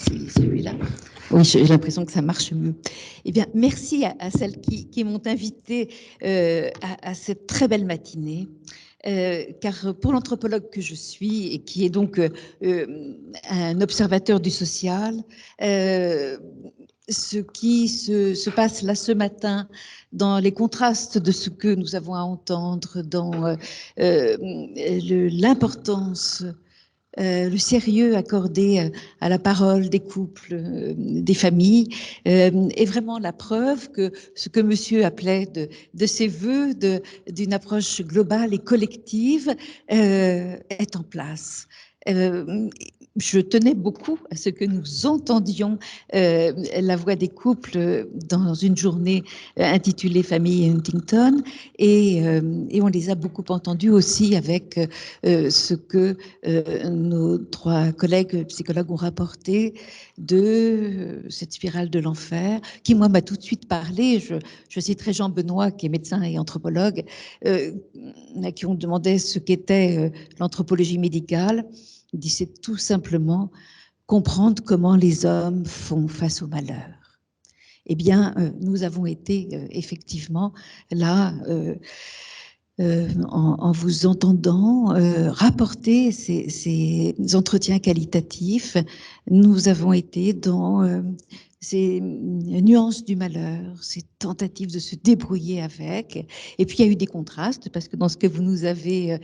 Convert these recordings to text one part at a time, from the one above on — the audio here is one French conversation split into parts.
c'est celui-là. Oui, j'ai l'impression que ça marche mieux. Eh bien, merci à celles qui m'ont invité à cette très belle matinée. Car pour l'anthropologue que je suis et qui est donc un observateur du social, ce qui se passe là ce matin dans les contrastes de ce que nous avons à entendre, dans l'importance, le sérieux accordé à la parole des couples, des familles, est vraiment la preuve que ce que monsieur appelait de ses voeux, d'une approche globale et collective, est en place. Je tenais beaucoup à ce que nous entendions la voix des couples dans une journée intitulée Famille Huntington, et on les a beaucoup entendus aussi avec ce que nos trois collègues psychologues ont rapporté de cette spirale de l'enfer, qui, moi, m'a tout de suite parlé. Je citerai Jean Benoît, qui est médecin et anthropologue, à qui on demandait ce qu'était l'anthropologie médicale. Il dit: c'est tout simplement comprendre comment les hommes font face au malheur. Eh bien, nous avons été effectivement là, en vous entendant rapporter ces entretiens qualitatifs. Nous avons été dans ces nuances du malheur, ces tentatives de se débrouiller avec. Et puis, il y a eu des contrastes, parce que dans ce que vous nous avez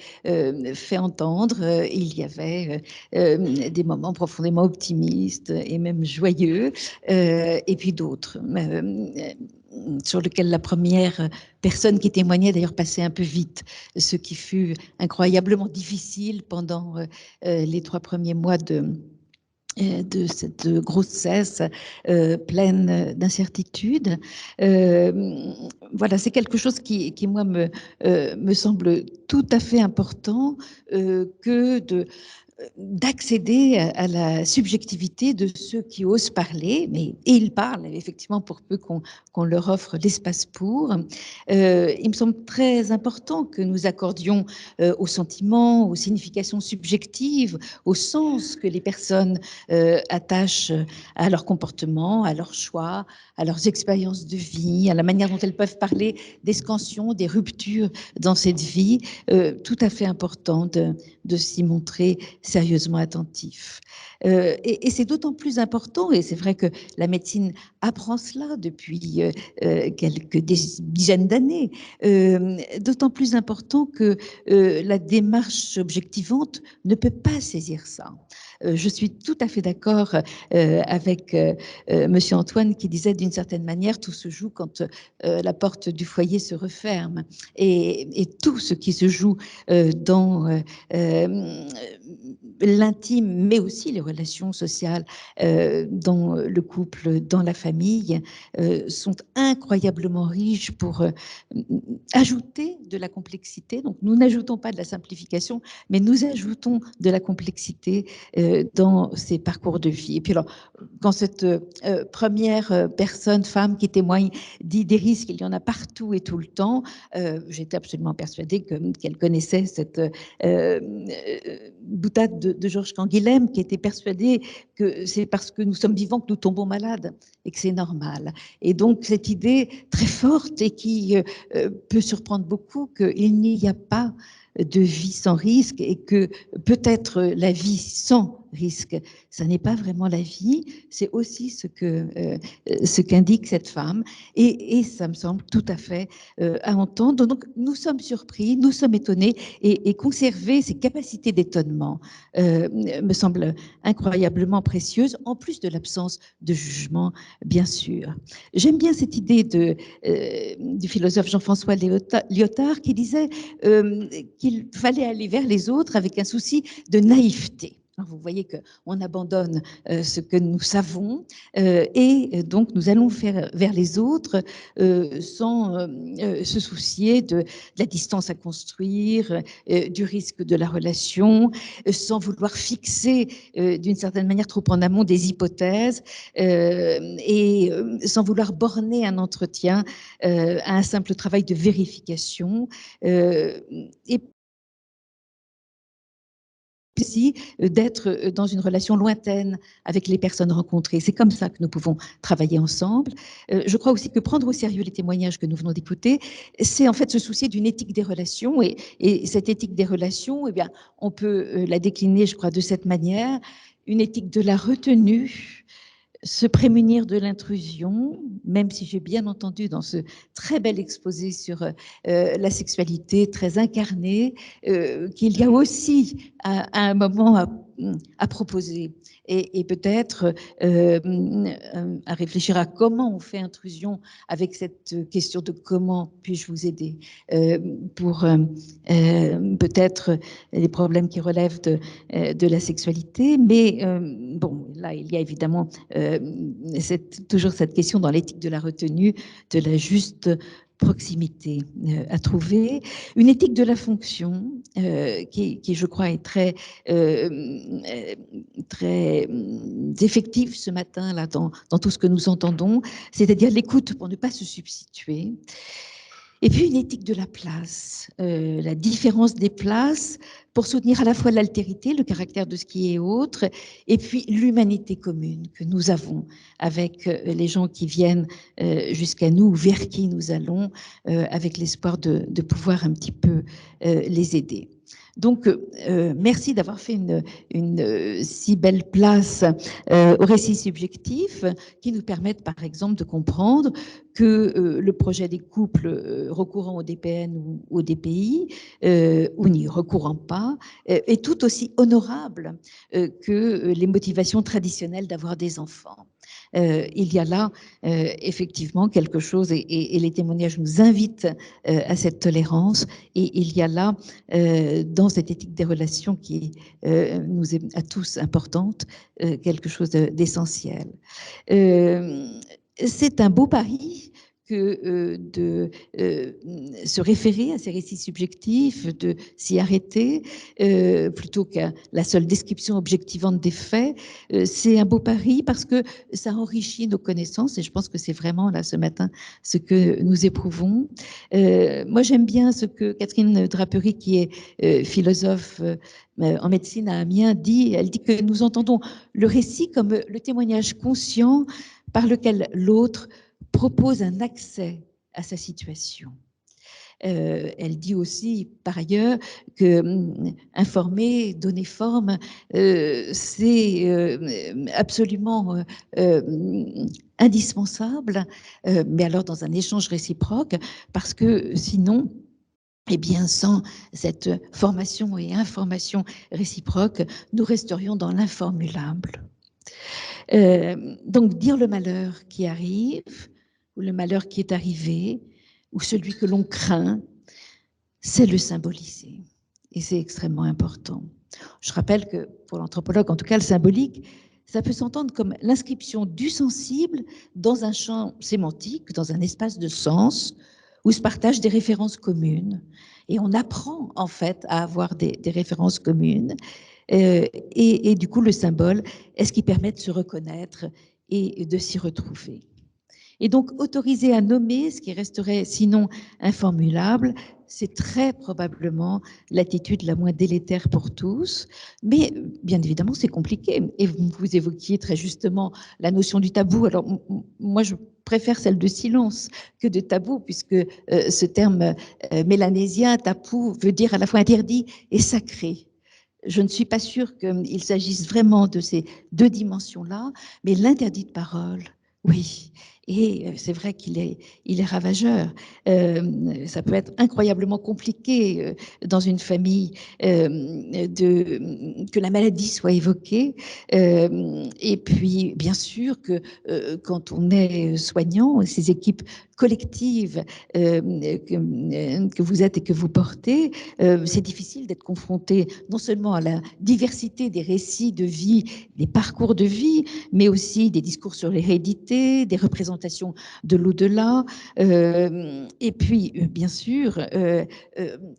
fait entendre, il y avait des moments profondément optimistes et même joyeux, et puis d'autres sur lesquels la première personne qui témoignait d'ailleurs passait un peu vite, ce qui fut incroyablement difficile pendant les 3 premiers mois de cette grossesse pleine d'incertitudes. Voilà, c'est quelque chose qui moi, me semble tout à fait important, que d'accéder à la subjectivité de ceux qui osent parler, et ils parlent effectivement pour peu qu'on leur offre l'espace pour. Il me semble très important que nous accordions aux sentiments, aux significations subjectives, au sens que les personnes attachent à leur comportement, à leurs choix, à leurs expériences de vie, à la manière dont elles peuvent parler des scansions, des ruptures dans cette vie, tout à fait important de s'y montrer sérieusement attentif. Et c'est d'autant plus important, et c'est vrai que la médecine apprend cela depuis quelques dizaines d'années, d'autant plus important que la démarche objectivante ne peut pas saisir ça. Je suis tout à fait d'accord avec monsieur Antoine, qui disait d'une certaine manière, tout se joue quand la porte du foyer se referme, et tout ce qui se joue dans l'intime, mais aussi les relations sociales dans le couple, dans la famille, sont incroyablement riches pour ajouter de la complexité. Donc, nous n'ajoutons pas de la simplification, mais nous ajoutons de la complexité dans ces parcours de vie. Et puis alors, quand cette première personne, femme qui témoigne, dit des risques, il y en a partout et tout le temps, j'étais absolument persuadée qu'elle connaissait cette boutade de Georges Canguilhem, qui était persuadé que c'est parce que nous sommes vivants que nous tombons malades et que c'est normal. Et donc cette idée très forte et qui peut surprendre beaucoup, qu'il n'y a pas de vie sans risque, et que peut-être la vie sans risque, ça n'est pas vraiment la vie, c'est aussi ce qu'indique cette femme, et ça me semble tout à fait à entendre. Donc nous sommes surpris, nous sommes étonnés, et conserver ces capacités d'étonnement me semble incroyablement précieuse, en plus de l'absence de jugement, bien sûr. J'aime bien cette idée du philosophe Jean-François Lyotard, qui disait qu'il fallait aller vers les autres avec un souci de naïveté. Alors vous voyez qu'on abandonne ce que nous savons, et donc nous allons vers les autres sans se soucier de la distance à construire, du risque de la relation, sans vouloir fixer d'une certaine manière trop en amont des hypothèses, et sans vouloir borner un entretien à un simple travail de vérification. Et aussi d'être dans une relation lointaine avec les personnes rencontrées. C'est comme ça que nous pouvons travailler ensemble. Je crois aussi que prendre au sérieux les témoignages que nous venons d'écouter, c'est en fait se soucier d'une éthique des relations. Et cette éthique des relations, eh bien, on peut la décliner, je crois, de cette manière. Une éthique de la retenue, se prémunir de l'intrusion, même si j'ai bien entendu dans ce très bel exposé sur la sexualité très incarnée, qu'il y a aussi à un moment à proposer et peut-être à réfléchir à comment on fait intrusion avec cette question de comment puis-je vous aider pour peut-être les problèmes qui relèvent de la sexualité. Mais bon, là, il y a évidemment toujours cette question dans l'éthique de la retenue, de la juste proximité à trouver. Une éthique de la fonction qui, je crois, est très, très effective ce matin là, dans tout ce que nous entendons, c'est-à-dire l'écoute pour ne pas se substituer. Et puis une éthique de la place, la différence des places pour soutenir à la fois l'altérité, le caractère de ce qui est autre, et puis l'humanité commune que nous avons avec les gens qui viennent jusqu'à nous, vers qui nous allons, avec l'espoir de pouvoir un petit peu les aider. Donc, merci d'avoir fait une si belle place au récit subjectif qui nous permettent, par exemple, de comprendre que le projet des couples recourant au DPN ou au DPI, ou n'y recourant pas, est tout aussi honorable que les motivations traditionnelles d'avoir des enfants. Il y a là effectivement quelque chose, et les témoignages nous invitent à cette tolérance, et il y a là, dans cette éthique des relations qui nous est à tous importante, quelque chose d'essentiel. C'est un beau pari que de se référer à ces récits subjectifs, de s'y arrêter, plutôt qu'à la seule description objectivante des faits. C'est un beau pari parce que ça enrichit nos connaissances, et je pense que c'est vraiment, là, ce matin, ce que nous éprouvons. Moi, j'aime bien ce que Catherine Drapery, qui est philosophe en médecine à Amiens, dit. Elle dit que nous entendons le récit comme le témoignage conscient par lequel l'autre propose un accès à sa situation. Elle dit aussi, par ailleurs, que informer, donner forme, c'est absolument indispensable, mais alors dans un échange réciproque, parce que sinon, eh bien, sans cette formation et information réciproque, nous resterions dans l'informulable. Donc, dire le malheur qui arrive, ou le malheur qui est arrivé, ou celui que l'on craint, c'est le symboliser. Et c'est extrêmement important. Je rappelle que pour l'anthropologue, en tout cas le symbolique, ça peut s'entendre comme l'inscription du sensible dans un champ sémantique, dans un espace de sens, où se partagent des références communes. Et on apprend en fait à avoir des références communes. Et du coup, le symbole est ce qui permet de se reconnaître et de s'y retrouver. Et donc, autoriser à nommer ce qui resterait sinon informulable, c'est très probablement l'attitude la moins délétère pour tous. Mais bien évidemment, c'est compliqué. Et vous évoquiez très justement la notion du tabou. Alors, moi, je préfère celle de silence que de tabou, puisque ce terme mélanésien, tabou, veut dire à la fois interdit et sacré. Je ne suis pas sûre qu'il s'agisse vraiment de ces deux dimensions-là, mais l'interdit de parole, oui. Et c'est vrai qu'il est ravageur. Ça peut être incroyablement compliqué dans une famille que la maladie soit évoquée. Et puis, bien sûr, que quand on est soignant, ces équipes collectives que vous êtes et que vous portez, c'est difficile d'être confronté non seulement à la diversité des récits de vie, des parcours de vie, mais aussi des discours sur l'hérédité, des représentations représentation de l'au-delà, et puis, bien sûr,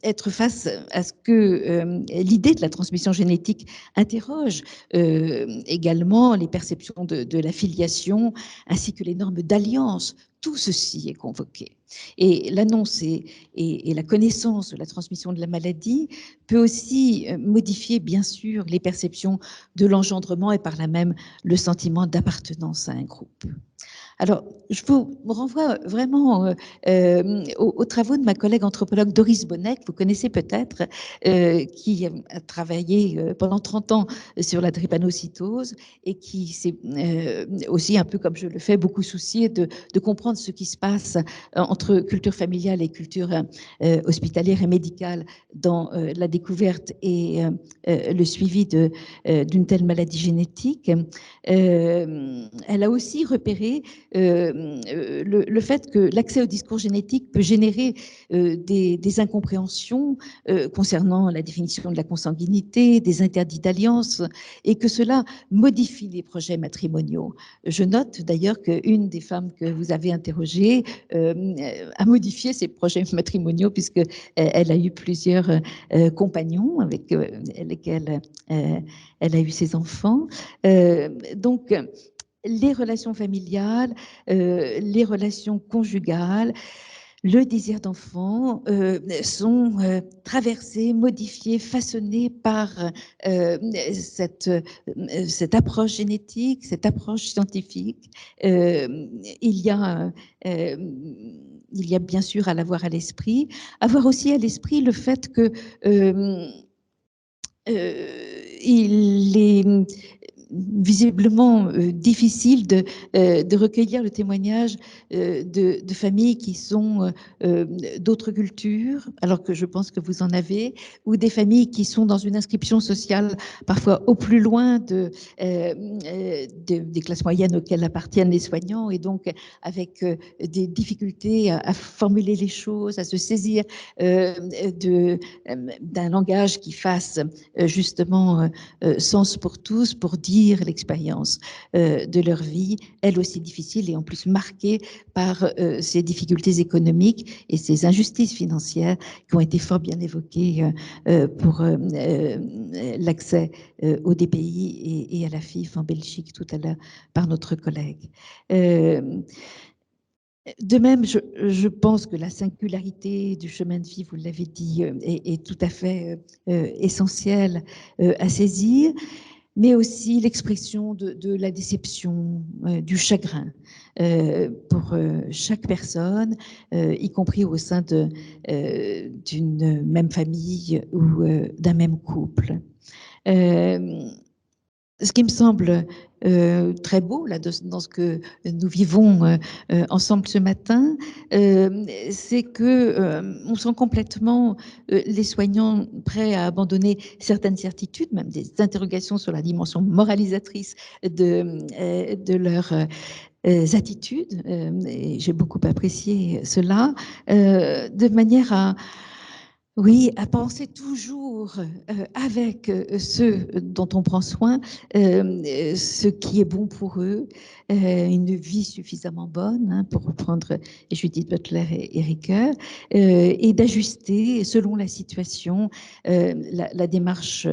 être face à ce que l'idée de la transmission génétique interroge également les perceptions de la filiation, ainsi que les normes d'alliance. Tout ceci est convoqué. Et l'annonce et la connaissance de la transmission de la maladie peut aussi modifier, bien sûr, les perceptions de l'engendrement et par là même le sentiment d'appartenance à un groupe. Alors, je vous renvoie vraiment aux travaux de ma collègue anthropologue Doris Bonnet, que vous connaissez peut-être, qui a travaillé pendant 30 ans sur la drépanocytose et qui s'est aussi, un peu comme je le fais, beaucoup soucié de comprendre ce qui se passe entre culture familiale et culture hospitalière et médicale dans la découverte et le suivi d'une telle maladie génétique. Elle a aussi repéré le fait que l'accès au discours génétique peut générer des incompréhensions concernant la définition de la consanguinité, des interdits d'alliance, et que cela modifie les projets matrimoniaux. Je note d'ailleurs qu'une des femmes que vous avez interrogées a modifié ses projets matrimoniaux puisque elle a eu plusieurs compagnons avec lesquels elle a eu ses enfants. Donc, les relations familiales, les relations conjugales, le désir d'enfant sont traversés, modifiés, façonnés par cette approche génétique, cette approche scientifique. Il y a bien sûr à l'avoir à l'esprit, avoir aussi à l'esprit le fait que il est visiblement difficile de recueillir le témoignage de familles qui sont d'autres cultures, alors que je pense que vous en avez, ou des familles qui sont dans une inscription sociale parfois au plus loin des classes moyennes auxquelles appartiennent les soignants, et donc avec des difficultés à formuler les choses, à se saisir d'un langage qui fasse justement sens pour tous, pour dire l'expérience de leur vie, elle aussi difficile et en plus marquée par ces difficultés économiques et ces injustices financières qui ont été fort bien évoquées pour l'accès au DPI et à la FIF en Belgique tout à l'heure par notre collègue. De même, je pense que la singularité du chemin de vie, vous l'avez dit, est tout à fait essentielle à saisir, mais aussi l'expression de la déception, du chagrin pour chaque personne, y compris au sein d'une même famille ou d'un même couple. Ce qui me semble très beau là, dans ce que nous vivons ensemble ce matin, c'est que on sent complètement les soignants prêts à abandonner certaines certitudes, même des interrogations sur la dimension moralisatrice de leurs attitudes. Et j'ai beaucoup apprécié cela, de manière à oui, à penser toujours avec ceux dont on prend soin, ce qui est bon pour eux, une vie suffisamment bonne, hein, pour reprendre Judith Butler et Ricoeur, et d'ajuster selon la situation la démarche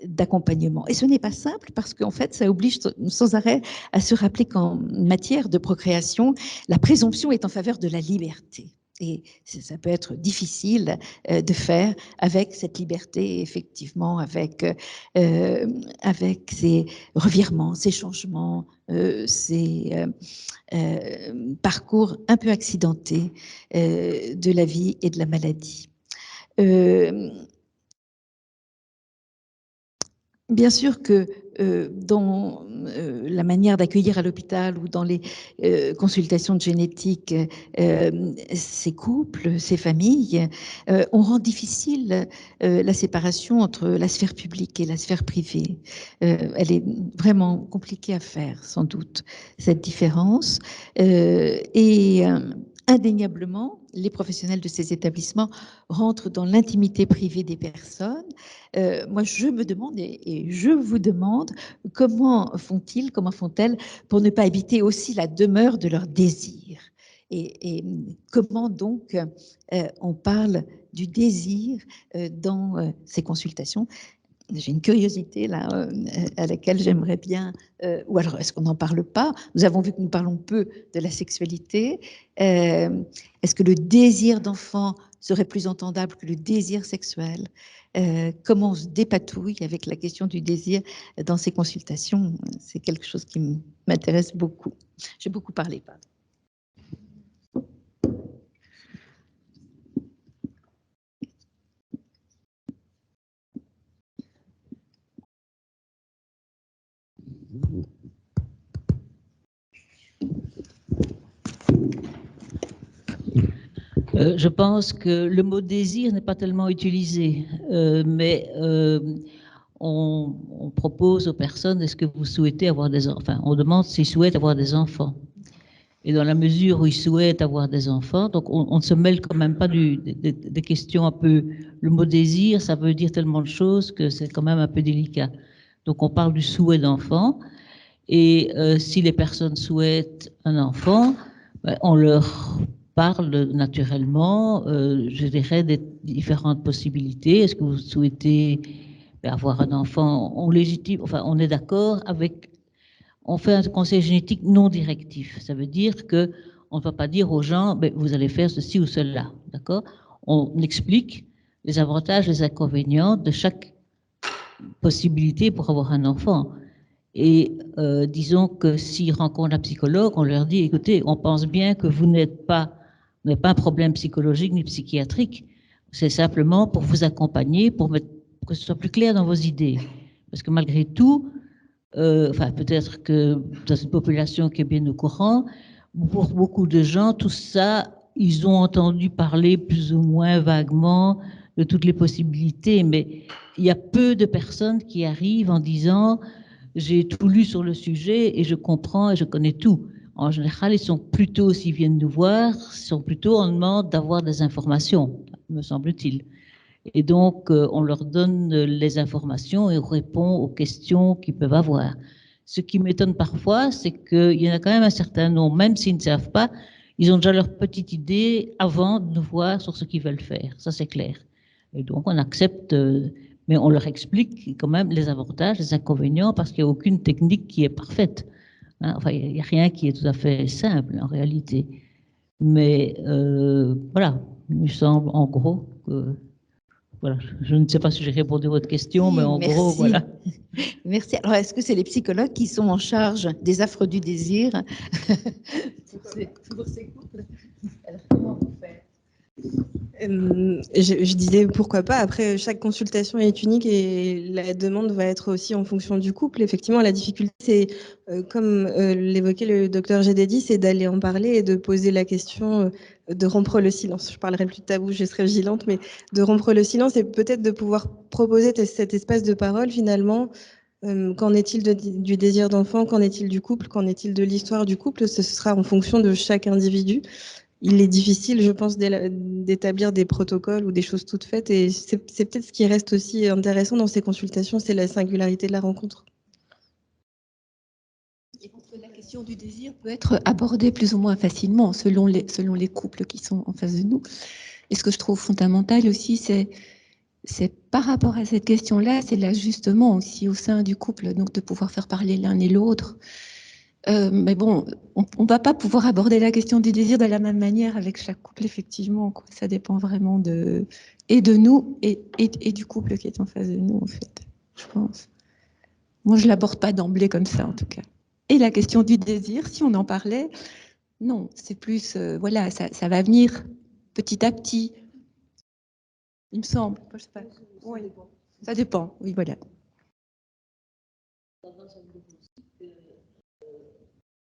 d'accompagnement. Et ce n'est pas simple parce qu'en fait, ça oblige sans arrêt à se rappeler qu'en matière de procréation, la présomption est en faveur de la liberté. Et ça peut être difficile de faire avec cette liberté, effectivement, avec ces revirements, ces changements, ces parcours un peu accidentés de la vie et de la maladie. Bien sûr que dans la manière d'accueillir à l'hôpital ou dans les consultations de génétique, ces couples, ces familles, on rend difficile la séparation entre la sphère publique et la sphère privée. Elle est vraiment compliquée à faire, sans doute, cette différence. indéniablement, les professionnels de ces établissements rentrent dans l'intimité privée des personnes. Moi, je me demande et je vous demande comment font-ils, comment font-elles pour ne pas habiter aussi la demeure de leur désir et comment donc on parle du désir dans ces consultations. J'ai une curiosité là à laquelle j'aimerais bien, ou alors est-ce qu'on n'en parle pas? Nous avons vu que nous parlons peu de la sexualité. Est-ce que le désir d'enfant serait plus entendable que le désir sexuel? Comment on se dépatouille avec la question du désir dans ces consultations? C'est quelque chose qui m'intéresse beaucoup. J'ai beaucoup parlé, pardon. Je pense que le mot désir n'est pas tellement utilisé, mais on propose aux personnes, est-ce que vous souhaitez avoir des enfants? Enfin, on demande s'ils souhaitent avoir des enfants. Et dans la mesure où ils souhaitent avoir des enfants, donc on ne se mêle quand même pas des questions un peu... Le mot désir, ça veut dire tellement de choses que c'est quand même un peu délicat. Donc on parle du souhait d'enfant. Et si les personnes souhaitent un enfant, on leur parle naturellement, je dirais, des différentes possibilités. Est-ce que vous souhaitez avoir un enfant? On légitime, enfin, on est d'accord avec... On fait un conseil génétique non directif. Ça veut dire que on ne va pas dire aux gens, ben, vous allez faire ceci ou cela, d'accord? On explique les avantages, les inconvénients de chaque possibilité pour avoir un enfant. Et disons que s'ils rencontrent un psychologue, on leur dit, écoutez, on pense bien que vous n'avez pas un problème psychologique ni psychiatrique, c'est simplement pour vous accompagner, pour que ce soit plus clair dans vos idées. Parce que malgré tout, enfin peut-être que dans une population qui est bien au courant, pour beaucoup de gens, tout ça, ils ont entendu parler plus ou moins vaguement de toutes les possibilités, mais il y a peu de personnes qui arrivent en disant j'ai tout lu sur le sujet et je comprends et je connais tout. En général, ils sont plutôt, s'ils viennent nous voir, sont plutôt en demande d'avoir des informations, me semble-t-il. Et donc, on leur donne les informations et on répond aux questions qu'ils peuvent avoir. Ce qui m'étonne parfois, c'est qu'il y en a quand même un certain nombre, même s'ils ne savent pas, ils ont déjà leur petite idée avant de nous voir sur ce qu'ils veulent faire. Ça, c'est clair. Et donc, on accepte, mais on leur explique quand même les avantages, les inconvénients, parce qu'il n'y a aucune technique qui est parfaite. Hein. Enfin, il n'y a rien qui est tout à fait simple, en réalité. Mais voilà, il me semble en gros que... Voilà, je ne sais pas si j'ai répondu à votre question, mais en gros, voilà. Merci. Alors, est-ce que c'est les psychologues qui sont en charge des affres du désir pour ces couples? Alors, comment vous faites? Je disais pourquoi pas. Après, chaque consultation est unique et la demande va être aussi en fonction du couple. Effectivement, la difficulté, c'est, comme l'évoquait le docteur Gédédi, c'est d'aller en parler et de poser la question, de rompre le silence. Je parlerai plus de tabou, je serai vigilante, mais de rompre le silence et peut-être de pouvoir proposer cet espace de parole finalement. Qu'en est-il du désir d'enfant? Qu'en est-il du couple? Qu'en est-il de l'histoire du couple? Ce sera en fonction de chaque individu. Il est difficile, je pense, d'établir des protocoles ou des choses toutes faites. Et c'est peut-être ce qui reste aussi intéressant dans ces consultations, c'est la singularité de la rencontre. Je pense que la question du désir peut être abordée plus ou moins facilement selon les couples qui sont en face de nous. Et ce que je trouve fondamental aussi, c'est par rapport à cette question-là, c'est l'ajustement aussi au sein du couple, donc de pouvoir faire parler l'un et l'autre. Mais bon, on ne va pas pouvoir aborder la question du désir de la même manière avec chaque couple, effectivement, quoi. Ça dépend vraiment de nous et du couple qui est en face de nous, en fait, je pense. Moi, je ne l'aborde pas d'emblée comme ça, en tout cas. Et la question du désir, si on en parlait, non, c'est plus, voilà, ça va venir petit à petit, il me semble. Je sais pas. Oui, ça dépend, oui, voilà.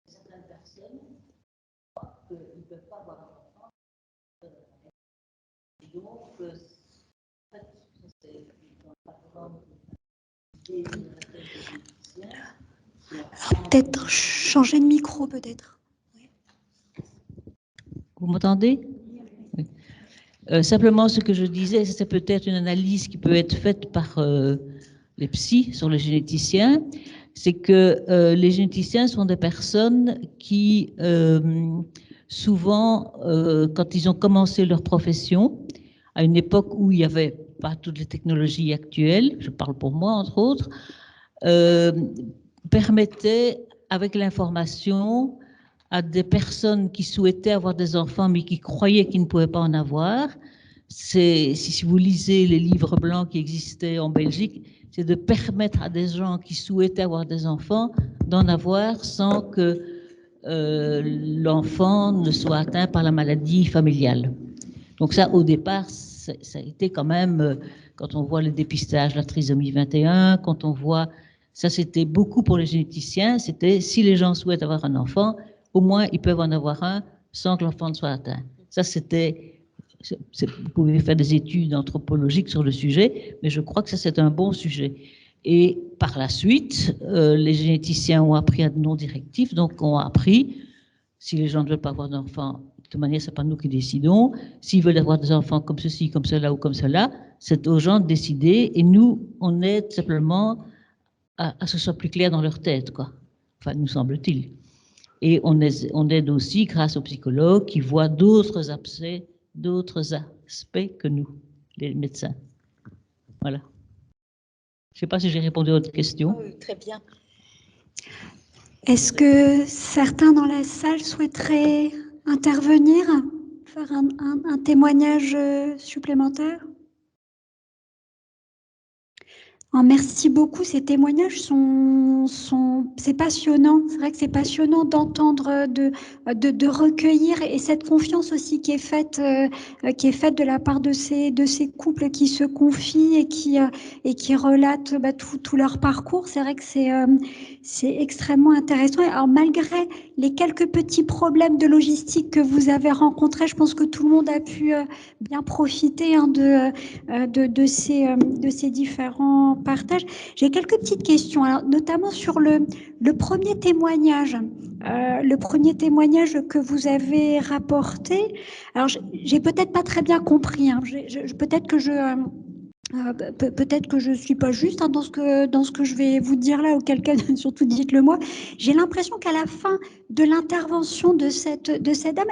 Certaines personnes qu'ils ne peuvent pas avoir d'enfant. Et donc, Peut-être changer de micro, peut-être. Vous m'entendez? Oui. Simplement, ce que je disais, c'est peut-être une analyse qui peut être faite par les psys sur les généticiens, c'est que les généticiens sont des personnes qui, souvent, quand ils ont commencé leur profession, à une époque où il n'y avait pas toutes les technologies actuelles, je parle pour moi entre autres, permettaient, avec l'information, à des personnes qui souhaitaient avoir des enfants mais qui croyaient qu'ils ne pouvaient pas en avoir. Si vous lisez les livres blancs qui existaient en Belgique, c'est de permettre à des gens qui souhaitaient avoir des enfants d'en avoir sans que l'enfant ne soit atteint par la maladie familiale. Donc ça, au départ, ça a été quand même, quand on voit le dépistage, la trisomie 21, quand on voit, ça c'était beaucoup pour les généticiens, c'était si les gens souhaitent avoir un enfant, au moins ils peuvent en avoir un sans que l'enfant ne soit atteint. Ça c'était, vous pouvez faire des études anthropologiques sur le sujet, mais je crois que ça c'est un bon sujet. Et par la suite, les généticiens ont appris un nom directif, donc ont appris, si les gens ne veulent pas avoir d'enfants, de toute manière, ce n'est pas nous qui décidons. S'ils veulent avoir des enfants comme ceci, comme cela ou comme cela, c'est aux gens de décider. Et nous, on aide simplement à ce que ce soit plus clair dans leur tête, quoi. Enfin, nous semble-t-il. Et on aide aussi grâce aux psychologues qui voient d'autres aspects que nous, les médecins. Voilà. Je ne sais pas si j'ai répondu à votre question. Oui, très bien. Est-ce que certains dans la salle souhaiteraient intervenir, faire un témoignage supplémentaire? Merci beaucoup. Ces témoignages c'est passionnant. C'est vrai que c'est passionnant d'entendre, de recueillir, et cette confiance aussi qui est faite de la part de ces couples qui se confient et qui relatent tout leur parcours. C'est vrai que c'est extrêmement intéressant. Alors, malgré les quelques petits problèmes de logistique que vous avez rencontrés, je pense que tout le monde a pu bien profiter de ces différents partage. J'ai quelques petites questions, alors, notamment sur le premier témoignage. Le premier témoignage que vous avez rapporté. Alors, j'ai peut-être pas très bien compris. Hein. Peut-être que je suis pas juste dans ce que je vais vous dire là, auquel cas, surtout dites-le moi. J'ai l'impression qu'à la fin de l'intervention de cette dame,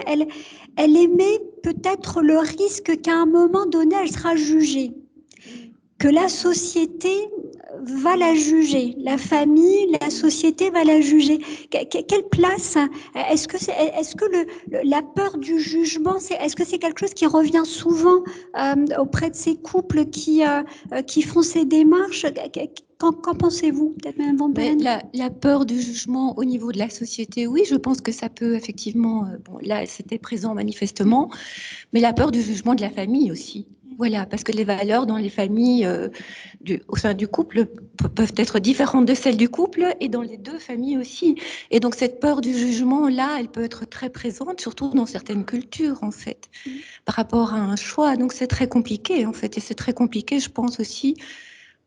elle émet peut-être le risque qu'à un moment donné, elle sera jugée, que la société va la juger, la famille, la société va la juger. Quelle place? Est-ce que la peur du jugement, est-ce que c'est quelque chose qui revient souvent auprès de ces couples qui font ces démarches? Qu'en pensez-vous, peut-être, Mme Van Bellen? La peur du jugement au niveau de la société, oui, je pense que ça peut effectivement, là, c'était présent manifestement, mais la peur du jugement de la famille aussi. Voilà, parce que les valeurs dans les familles, au sein du couple, peuvent être différentes de celles du couple et dans les deux familles aussi. Et donc, cette peur du jugement-là, elle peut être très présente, surtout dans certaines cultures, en fait, par rapport à un choix. Donc, c'est très compliqué, en fait. Et c'est très compliqué, je pense aussi,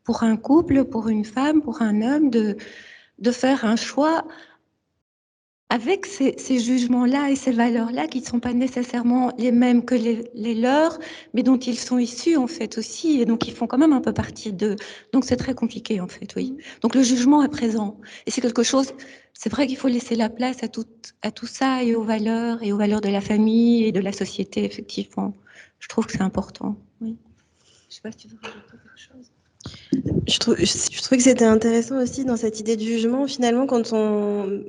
pour un couple, pour une femme, pour un homme, de faire un choix avec ces jugements-là et ces valeurs-là qui ne sont pas nécessairement les mêmes que les leurs, mais dont ils sont issus en fait aussi, et donc ils font quand même un peu partie d'eux. Donc c'est très compliqué en fait, oui. Donc le jugement est présent. Et c'est quelque chose, c'est vrai qu'il faut laisser la place à tout ça et aux valeurs de la famille et de la société, effectivement. Je trouve que c'est important, oui. Je ne sais pas si tu veux rajouter quelque chose. Je trouvais que c'était intéressant aussi dans cette idée de jugement. Finalement,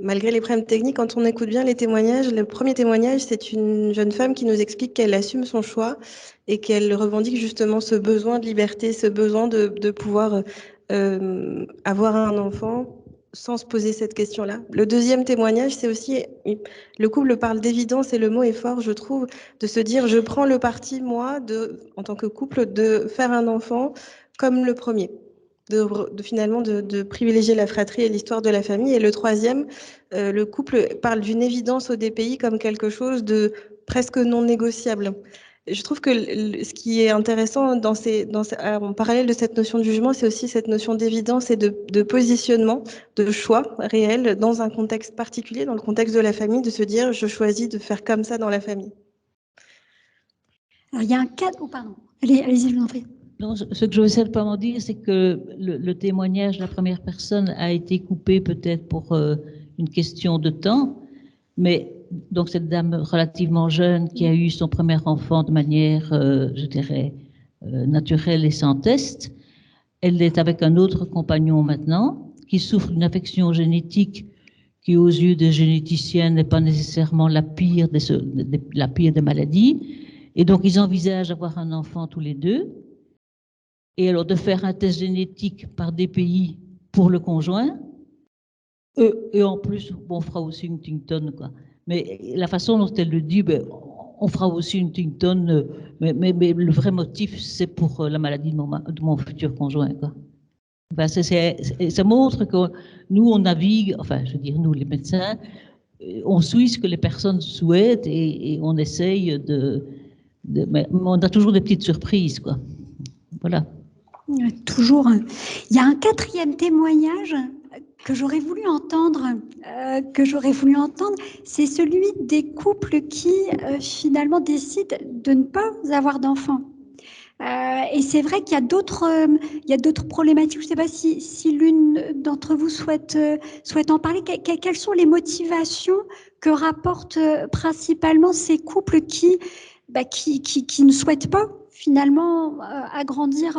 malgré les problèmes techniques, quand on écoute bien les témoignages, le premier témoignage, c'est une jeune femme qui nous explique qu'elle assume son choix et qu'elle revendique justement ce besoin de liberté, ce besoin de pouvoir avoir un enfant sans se poser cette question-là. Le deuxième témoignage, c'est aussi, le couple parle d'évidence et le mot est fort, je trouve, de se dire, je prends le parti, moi, en tant que couple, de faire un enfant comme le premier, finalement de privilégier la fratrie et l'histoire de la famille. Et le troisième, le couple parle d'une évidence au DPI comme quelque chose de presque non négociable. Je trouve que ce qui est intéressant en parallèle de cette notion de jugement, c'est aussi cette notion d'évidence et de positionnement, de choix réel dans un contexte particulier, dans le contexte de la famille, de se dire je choisis de faire comme ça dans la famille. Alors, il y a un cas... Oh, pardon. Allez-y, je vous en prie. Non, ce que je veux simplement dire, c'est que le témoignage de la première personne a été coupé peut-être pour une question de temps, mais donc cette dame relativement jeune qui a eu son premier enfant de manière, je dirais, naturelle et sans test, elle est avec un autre compagnon maintenant qui souffre d'une affection génétique qui, aux yeux des généticiens, n'est pas nécessairement la pire des maladies. Et donc, ils envisagent d'avoir un enfant tous les deux. Et alors, de faire un test génétique par DPI pour le conjoint. Et en plus, bon, on fera aussi une Huntington, quoi. Mais la façon dont elle le dit, ben, on fera aussi une Huntington, mais le vrai motif, c'est pour la maladie de mon futur conjoint, quoi. Ben, ça montre que nous, on navigue, enfin, je veux dire, nous, les médecins, on suit ce que les personnes souhaitent et on essaye mais on a toujours des petites surprises, quoi. Voilà. Toujours. Il y a un quatrième témoignage que j'aurais voulu entendre, c'est celui des couples qui finalement décident de ne pas avoir d'enfants. Et c'est vrai qu'il y a d'autres problématiques. Je ne sais pas si l'une d'entre vous souhaite en parler. Quelles sont les motivations que rapportent principalement ces couples qui ne souhaitent pas finalement agrandir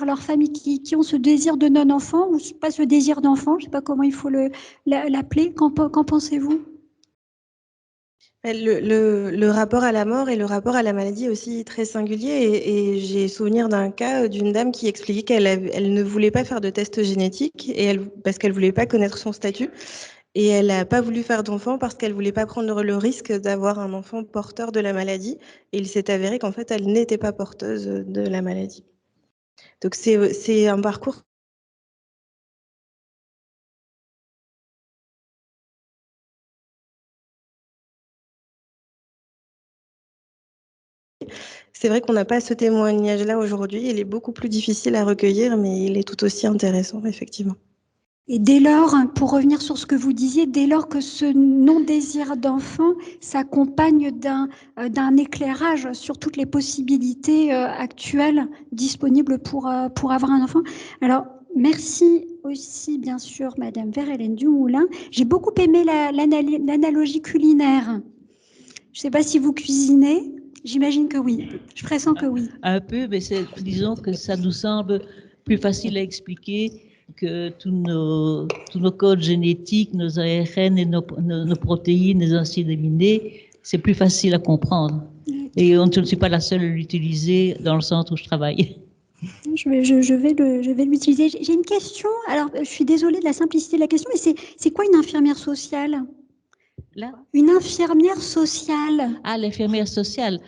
leur famille, qui ont ce désir de non-enfant ou pas ce désir d'enfant, je ne sais pas comment il faut l'appeler. Qu'en pensez-vous ? Le rapport à la mort et le rapport à la maladie est aussi très singulier et j'ai souvenir d'un cas d'une dame qui expliquait qu'elle ne voulait pas faire de test génétique parce qu'elle ne voulait pas connaître son statut et elle n'a pas voulu faire d'enfant parce qu'elle ne voulait pas prendre le risque d'avoir un enfant porteur de la maladie et il s'est avéré qu'en fait elle n'était pas porteuse de la maladie. Donc c'est un parcours. C'est vrai qu'on n'a pas ce témoignage-là aujourd'hui. Il est beaucoup plus difficile à recueillir, mais il est tout aussi intéressant, effectivement. Et dès lors, pour revenir sur ce que vous disiez, dès lors que ce non-désir d'enfant s'accompagne d'un éclairage sur toutes les possibilités actuelles disponibles pour avoir un enfant. Alors, merci aussi, bien sûr, Madame Vert-Hélène Dumoulin. J'ai beaucoup aimé l'analogie culinaire. Je ne sais pas si vous cuisinez. J'imagine que oui. Je pressens que oui. Un peu, mais disons que ça nous semble plus facile à expliquer que tous nos codes génétiques, nos ARN et nos protéines, les acides aminés, c'est plus facile à comprendre. Et je ne suis pas la seule à l'utiliser dans le centre où je travaille. Je vais l'utiliser. J'ai une question. Alors, je suis désolée de la simplicité de la question, mais c'est quoi une infirmière sociale ? Là ? Une infirmière sociale. Ah, l'infirmière sociale.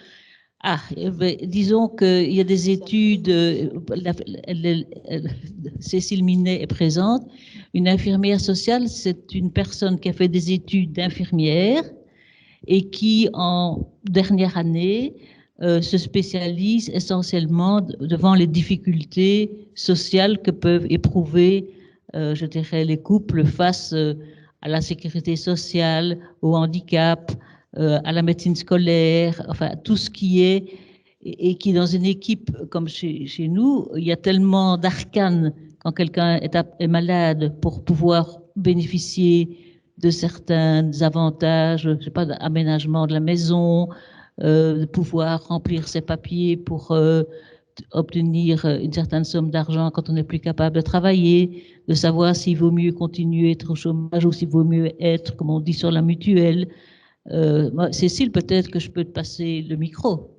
Ah, disons qu'il y a des études, Cécile Minet est présente. Une infirmière sociale, c'est une personne qui a fait des études d'infirmière et qui, en dernière année, se spécialise essentiellement devant les difficultés sociales que peuvent éprouver, je dirais, les couples face à la sécurité sociale, au handicap, à la médecine scolaire, enfin tout ce qui est, et qui dans une équipe comme chez nous, il y a tellement d'arcanes quand quelqu'un est malade pour pouvoir bénéficier de certains avantages, je sais pas, d'aménagement de la maison, de pouvoir remplir ses papiers pour obtenir une certaine somme d'argent quand on n'est plus capable de travailler, de savoir s'il vaut mieux continuer à être au chômage ou s'il vaut mieux être, comme on dit, sur la mutuelle. Cécile, peut-être que je peux te passer le micro.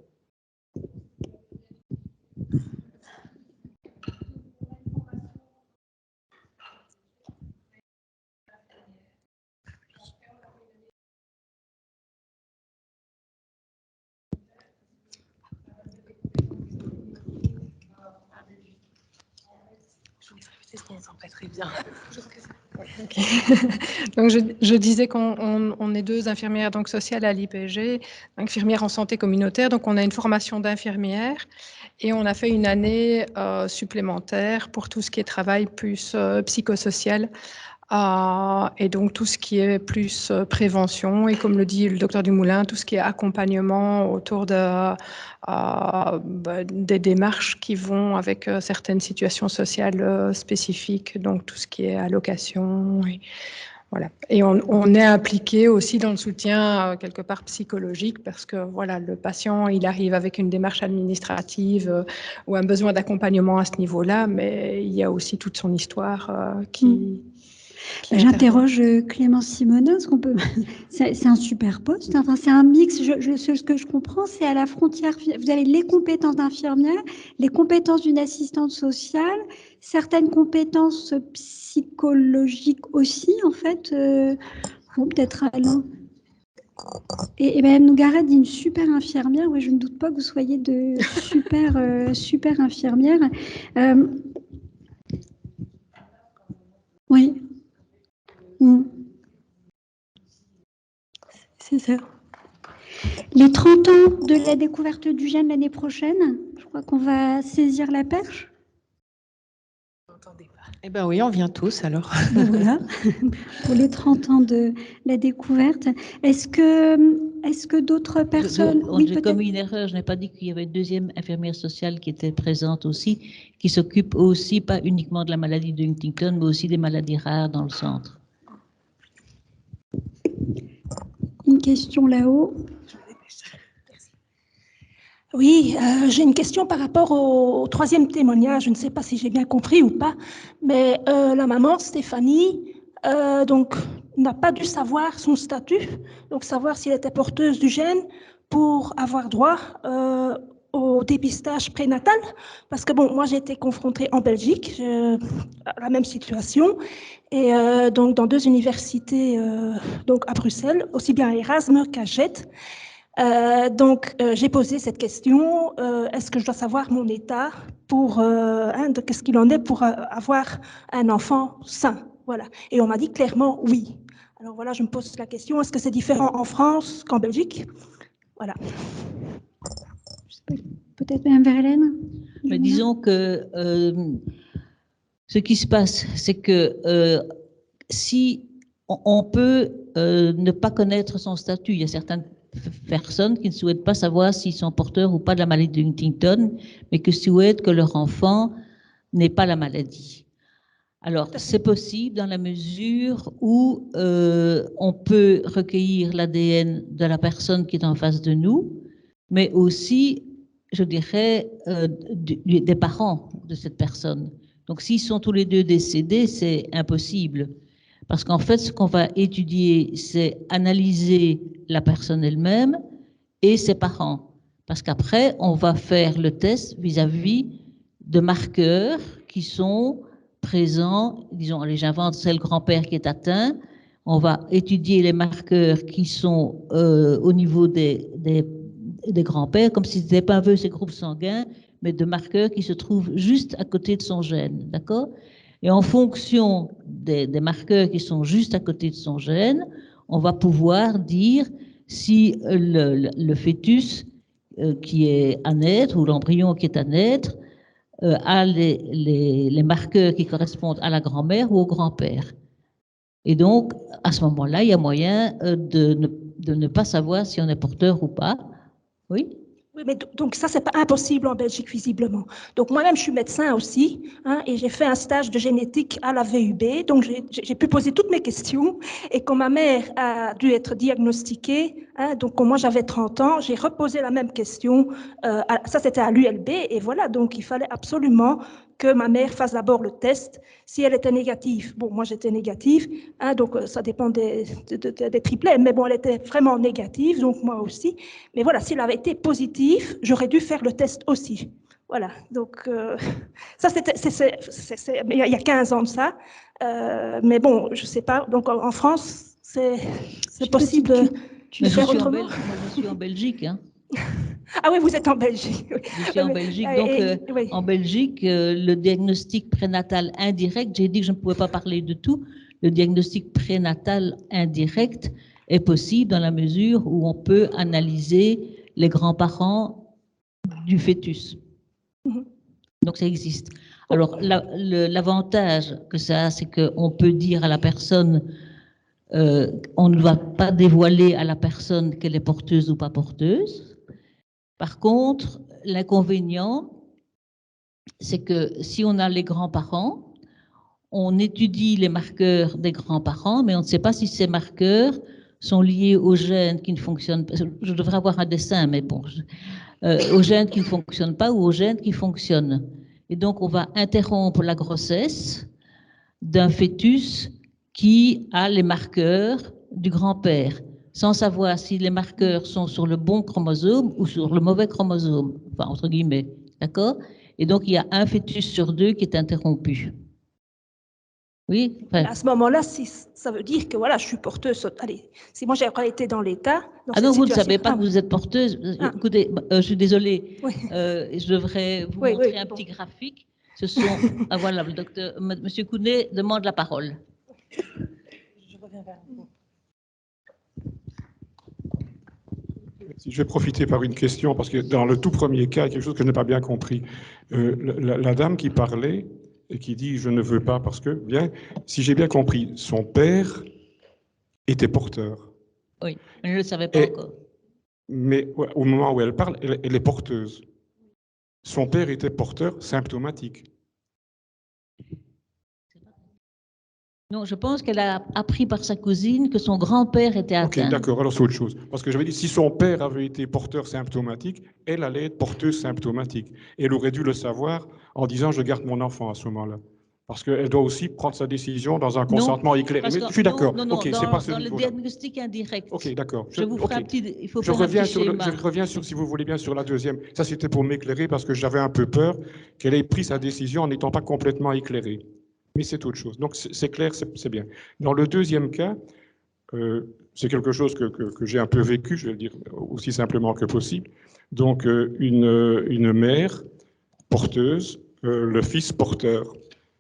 Très bien. Okay. Donc je disais qu'on est deux infirmières donc sociales à l'IPG, infirmières en santé communautaire, donc on a une formation d'infirmière et on a fait une année supplémentaire pour tout ce qui est travail plus psychosocial Et donc, tout ce qui est plus prévention, et comme le dit le docteur Dumoulin, tout ce qui est accompagnement autour des démarches qui vont avec certaines situations sociales spécifiques, donc tout ce qui est allocation. Voilà. Et on est impliqué aussi dans le soutien quelque part psychologique parce que voilà, le patient, il arrive avec une démarche administrative ou un besoin d'accompagnement à ce niveau-là, mais il y a aussi toute son histoire qui J'interroge Clémence Simonin, parce qu'on peut. C'est un super poste. Enfin, c'est un mix. Ce que je comprends, c'est à la frontière. Vous avez les compétences d'infirmière, les compétences d'une assistante sociale, certaines compétences psychologiques aussi, en fait. Bon, peut-être Alain. Et Mme Nougaret dit une super infirmière. Oui, je ne doute pas que vous soyez de super infirmière. Oui. C'est ça. Les 30 ans de la découverte du gène l'année prochaine, je crois qu'on va saisir la perche. Eh bien oui, on vient tous alors. Ben voilà, pour les 30 ans de la découverte. Est-ce que d'autres personnes... J'ai commis une erreur, je n'ai pas dit qu'il y avait une deuxième infirmière sociale qui était présente aussi, qui s'occupe aussi pas uniquement de la maladie de Huntington, mais aussi des maladies rares dans le centre. Une question là-haut. Oui, j'ai une question par rapport au troisième témoignage. Je ne sais pas si j'ai bien compris ou pas, mais la maman, Stéphanie, donc n'a pas dû savoir son statut, donc savoir si elle était porteuse du gène pour avoir droit au dépistage prénatal. Parce que bon, moi j'ai été confrontée en Belgique à la même situation, et donc dans 2 universités, donc à Bruxelles, aussi bien à Erasmus qu'à Jette. Donc, j'ai posé cette question, est-ce que je dois savoir mon état pour, qu'est-ce qu'il en est pour avoir un enfant sain, voilà. Et on m'a dit clairement oui. Alors voilà, je me pose la question, est-ce que c'est différent en France qu'en Belgique? Voilà. Peut-être Mme Verlaine. Mais disons que ce qui se passe, c'est que si on peut ne pas connaître son statut, il y a certaines personnes qui ne souhaitent pas savoir s'ils sont porteurs ou pas de la maladie de Huntington, mais qui souhaitent que leur enfant n'ait pas la maladie. Alors, c'est possible dans la mesure où on peut recueillir l'ADN de la personne qui est en face de nous, mais aussi, je dirais, des parents de cette personne. Donc, s'ils sont tous les deux décédés, c'est impossible. Parce qu'en fait, ce qu'on va étudier, c'est analyser la personne elle-même et ses parents. Parce qu'après, on va faire le test vis-à-vis de marqueurs qui sont présents. Disons, allez, j'invente, c'est le grand-père qui est atteint. On va étudier les marqueurs qui sont au niveau des grands-pères, comme si ce n'était pas un peu ces groupes sanguins, mais de marqueurs qui se trouvent juste à côté de son gène. D'accord ? Et en fonction des marqueurs qui sont juste à côté de son gène, on va pouvoir dire si le fœtus qui est à naître ou l'embryon qui est à naître a les marqueurs qui correspondent à la grand-mère ou au grand-père. Et donc, à ce moment-là, il y a moyen de ne pas savoir si on est porteur ou pas. Oui ? Oui, mais donc ça, c'est pas impossible en Belgique, visiblement. Donc moi-même, je suis médecin aussi, et j'ai fait un stage de génétique à la VUB, donc j'ai pu poser toutes mes questions, et quand ma mère a dû être diagnostiquée, donc quand moi j'avais 30 ans, j'ai reposé la même question, ça c'était à l'ULB, et voilà, donc il fallait absolument que ma mère fasse d'abord le test. Si elle était négative, bon, moi j'étais négative, donc ça dépend des triplets, mais bon, elle était vraiment négative, donc moi aussi. Mais voilà, s'il avait été positif, j'aurais dû faire le test aussi. Voilà, donc ça c'était, il y a 15 ans de ça, mais bon, je sais pas, donc en France, c'est possible de faire autrement. Moi, je suis en Belgique, hein. Ah oui, vous êtes en Belgique. Je suis en Belgique. Donc, oui. En Belgique, le diagnostic prénatal indirect, j'ai dit que je ne pouvais pas parler de tout, le diagnostic prénatal indirect est possible dans la mesure où on peut analyser les grands-parents du fœtus. Donc, ça existe. Alors, l'avantage que ça a, c'est qu'on peut dire à la personne, on ne doit pas dévoiler à la personne qu'elle est porteuse ou pas porteuse. Par contre, l'inconvénient, c'est que si on a les grands-parents, on étudie les marqueurs des grands-parents, mais on ne sait pas si ces marqueurs sont liés aux gènes qui ne fonctionnent pas. Je devrais avoir un dessin, mais bon, aux gènes qui ne fonctionnent pas ou aux gènes qui fonctionnent. Et donc, on va interrompre la grossesse d'un fœtus qui a les marqueurs du grand-père, sans savoir si les marqueurs sont sur le bon chromosome ou sur le mauvais chromosome, enfin, entre guillemets, d'accord? Et donc, il y a un fœtus sur 2 qui est interrompu. Oui. Enfin, à ce moment-là, ça veut dire que voilà, je suis porteuse. Allez, si moi j'avais été dans l'état. Ah non, vous ne savez pas que vous êtes porteuse. Écoutez, je suis désolée. Oui. Je devrais vous montrer un petit graphique. Ce sont. Ah voilà, le docteur, Monsieur Kounet demande la parole. Je reviens vers vous. Je vais profiter par une question, parce que dans le tout premier cas, il y a quelque chose que je n'ai pas bien compris. La dame qui parlait et qui dit « je ne veux pas parce que », bien, si j'ai bien compris, son père était porteur. Oui, elle ne le savait pas encore. Mais ouais, au moment où elle parle, elle est porteuse. Son père était porteur symptomatique. Non, je pense qu'elle a appris par sa cousine que son grand-père était atteint. Ok, d'accord, alors c'est autre chose. Parce que j'avais dit, si son père avait été porteur symptomatique, elle allait être porteuse symptomatique. Et elle aurait dû le savoir en disant, je garde mon enfant à ce moment-là. Parce qu'elle doit aussi prendre sa décision dans un consentement éclairé. Mais je suis d'accord. Non, ok, c'est pas ce dans le niveau-là. diagnostic indirect. Ok, d'accord. Je vous ferai un petit. Il faut je faire reviens un petit schéma. je reviens sur, si vous voulez bien, sur la deuxième. Ça, c'était pour m'éclairer parce que j'avais un peu peur qu'elle ait pris sa décision en n'étant pas complètement éclairée. Mais c'est autre chose. Donc, c'est clair, c'est bien. Dans le deuxième cas, c'est quelque chose que j'ai un peu vécu, je vais le dire aussi simplement que possible. Donc, une mère porteuse, le fils porteur.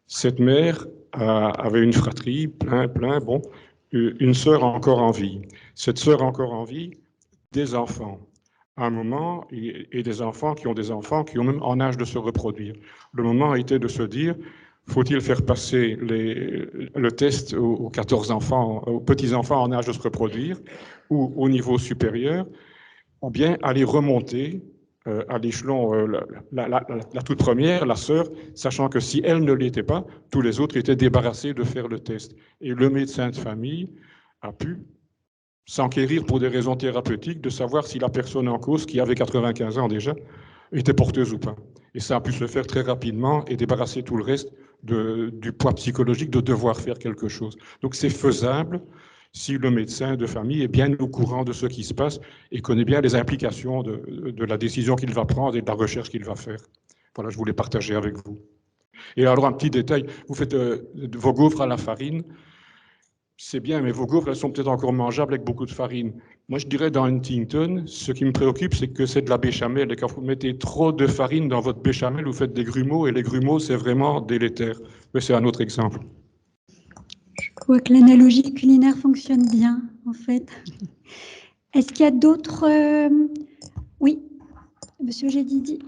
Cette mère avait une fratrie, plein, bon, une sœur encore en vie. Cette sœur encore en vie, des enfants. À un moment, et des enfants qui ont même en âge de se reproduire. Le moment a été de se dire, faut-il faire passer le test aux 14 enfants, aux petits-enfants en âge de se reproduire, ou au niveau supérieur, ou bien aller remonter à l'échelon, la toute première, la sœur, sachant que si elle ne l'était pas, tous les autres étaient débarrassés de faire le test. Et le médecin de famille a pu s'enquérir pour des raisons thérapeutiques de savoir si la personne en cause, qui avait 95 ans déjà, était porteuse ou pas. Et ça a pu se faire très rapidement et débarrasser tout le reste du poids psychologique de devoir faire quelque chose. Donc c'est faisable si le médecin de famille est bien au courant de ce qui se passe et connaît bien les implications de la décision qu'il va prendre et de la recherche qu'il va faire. Voilà, je voulais partager avec vous. Et alors un petit détail, vous faites vos gaufres à la farine, c'est bien, mais vos gaufres, elles sont peut-être encore mangeables avec beaucoup de farine. Moi, je dirais dans Huntington, ce qui me préoccupe, c'est que c'est de la béchamel. Et quand vous mettez trop de farine dans votre béchamel, vous faites des grumeaux, et les grumeaux, c'est vraiment délétère. Mais c'est un autre exemple. Je crois que l'analogie culinaire fonctionne bien, en fait. Est-ce qu'il y a d'autres... Oui, Monsieur Gédidi.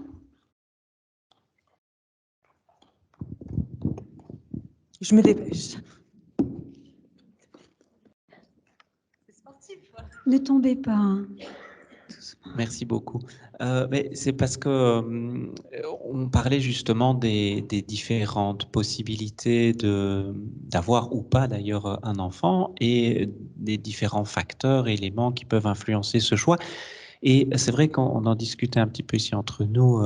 Je me dépêche. Ne tombez pas. Hein. Merci beaucoup. Mais c'est parce que on parlait justement des différentes possibilités d'avoir ou pas d'ailleurs un enfant et des différents facteurs, éléments qui peuvent influencer ce choix. Et c'est vrai qu'on en discutait un petit peu ici entre nous.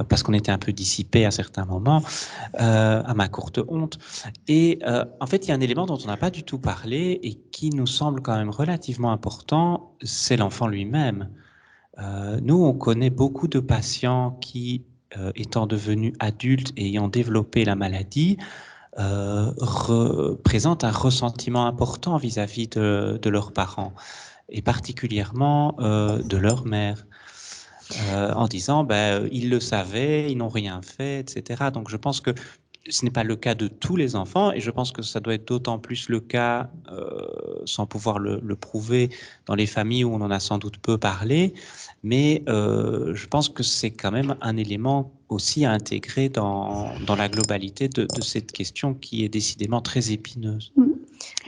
Parce qu'on était un peu dissipés à certains moments, à ma courte honte. Et en fait, il y a un élément dont on n'a pas du tout parlé et qui nous semble quand même relativement important, c'est l'enfant lui-même. Nous, on connaît beaucoup de patients qui, étant devenus adultes et ayant développé la maladie, présentent un ressentiment important vis-à-vis de leurs parents, et particulièrement de leur mère. En disant ils le savaient, ils n'ont rien fait, etc. Donc je pense que ce n'est pas le cas de tous les enfants, et je pense que ça doit être d'autant plus le cas, sans pouvoir le prouver, dans les familles où on en a sans doute peu parlé, mais je pense que c'est quand même un élément aussi à intégrer dans la globalité de cette question qui est décidément très épineuse.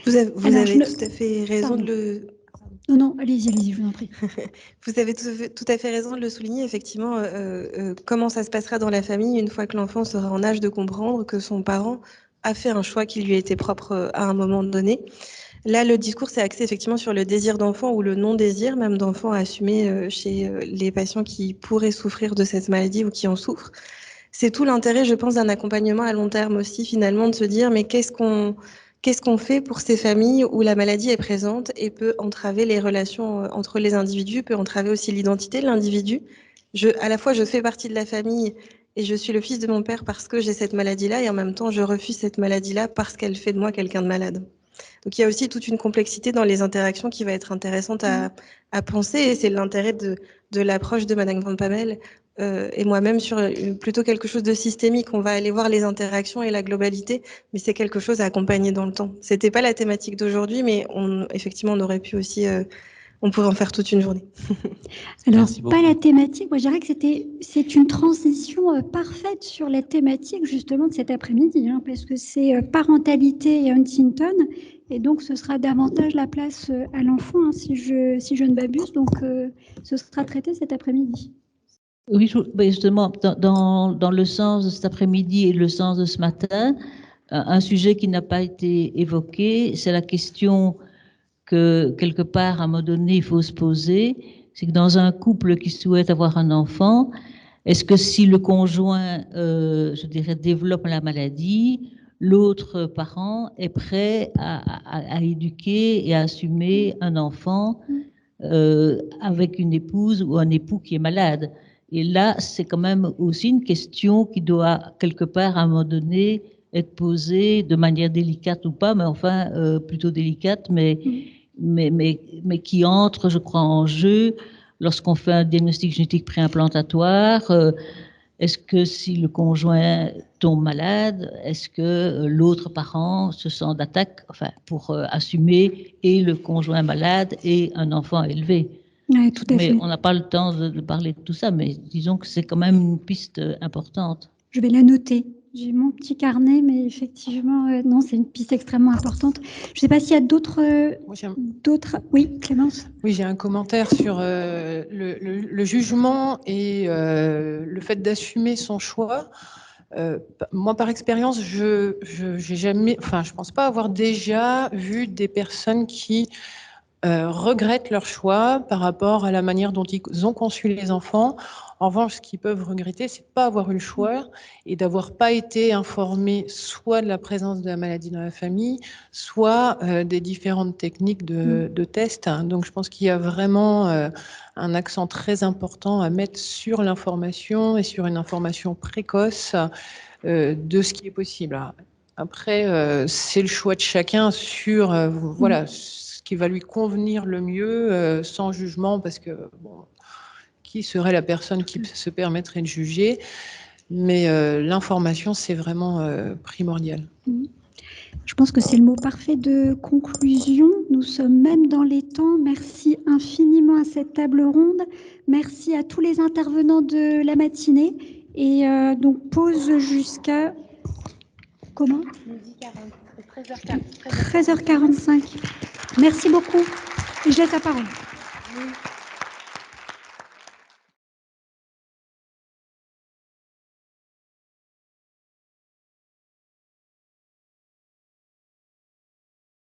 Vous avez tout à fait raison de le... Non, allez-y, je vous en prie. Vous avez tout à fait raison de le souligner. Effectivement, comment ça se passera dans la famille une fois que l'enfant sera en âge de comprendre que son parent a fait un choix qui lui a été propre à un moment donné. Là, le discours s'est axé effectivement sur le désir d'enfant ou le non-désir, même d'enfant assumé chez les patients qui pourraient souffrir de cette maladie ou qui en souffrent. C'est tout l'intérêt, je pense, d'un accompagnement à long terme aussi, finalement, de se dire, mais qu'est-ce qu'on fait pour ces familles où la maladie est présente et peut entraver les relations entre les individus, peut entraver aussi l'identité de l'individu. À la fois, je fais partie de la famille et je suis le fils de mon père parce que j'ai cette maladie-là, et en même temps, je refuse cette maladie-là parce qu'elle fait de moi quelqu'un de malade. Donc il y a aussi toute une complexité dans les interactions qui va être intéressante à penser, et c'est l'intérêt de l'approche de Madame Van Pamel et moi-même sur plutôt quelque chose de systémique. On va aller voir les interactions et la globalité, mais c'est quelque chose à accompagner dans le temps. C'était pas la thématique d'aujourd'hui, mais effectivement, on aurait pu aussi, on pourrait en faire toute une journée. Alors, pas la thématique, moi je dirais que c'est une transition parfaite sur la thématique justement de cet après-midi, hein, parce que c'est parentalité et Huntington, et donc ce sera davantage la place à l'enfant, hein, si je ne m'abuse, donc ce sera traité cet après-midi. Oui, justement, dans le sens de cet après-midi et le sens de ce matin, un sujet qui n'a pas été évoqué, c'est la question que, quelque part, à un moment donné, il faut se poser, c'est que dans un couple qui souhaite avoir un enfant, est-ce que si le conjoint, je dirais, développe la maladie, l'autre parent est prêt à éduquer et à assumer un enfant avec une épouse ou un époux qui est malade? Et là, c'est quand même aussi une question qui doit, quelque part, à un moment donné, être posée de manière délicate ou pas, mais enfin, plutôt délicate, mais qui entre, je crois, en jeu lorsqu'on fait un diagnostic génétique préimplantatoire. Est-ce que si le conjoint tombe malade, est-ce que l'autre parent se sent d'attaque, enfin, pour assumer et le conjoint malade et un enfant élevé? Oui, tout à fait. Mais on n'a pas le temps de parler de tout ça, mais disons que c'est quand même une piste importante. Je vais la noter. J'ai mon petit carnet, mais effectivement, non, c'est une piste extrêmement importante. Je ne sais pas s'il y a d'autres... Oui, Clémence? Oui, j'ai un commentaire sur le jugement et le fait d'assumer son choix. Moi, par expérience, je pense pas avoir déjà vu des personnes qui regrettent leur choix par rapport à la manière dont ils ont conçu les enfants. En revanche, ce qu'ils peuvent regretter, c'est de ne pas avoir eu le choix et d'avoir pas été informés soit de la présence de la maladie dans la famille, soit des différentes techniques de tests. Donc, je pense qu'il y a vraiment un accent très important à mettre sur l'information et sur une information précoce de ce qui est possible. Après, c'est le choix de chacun sur voilà, ce qui va lui convenir le mieux, sans jugement, parce que bon, qui serait la personne qui se permettrait de juger? Mais l'information, c'est vraiment primordial. Je pense que c'est le mot parfait de conclusion. Nous sommes même dans les temps. Merci infiniment à cette table ronde. Merci à tous les intervenants de la matinée. Et donc, pause jusqu'à... Comment? 13h45. Merci beaucoup. Et je laisse la parole.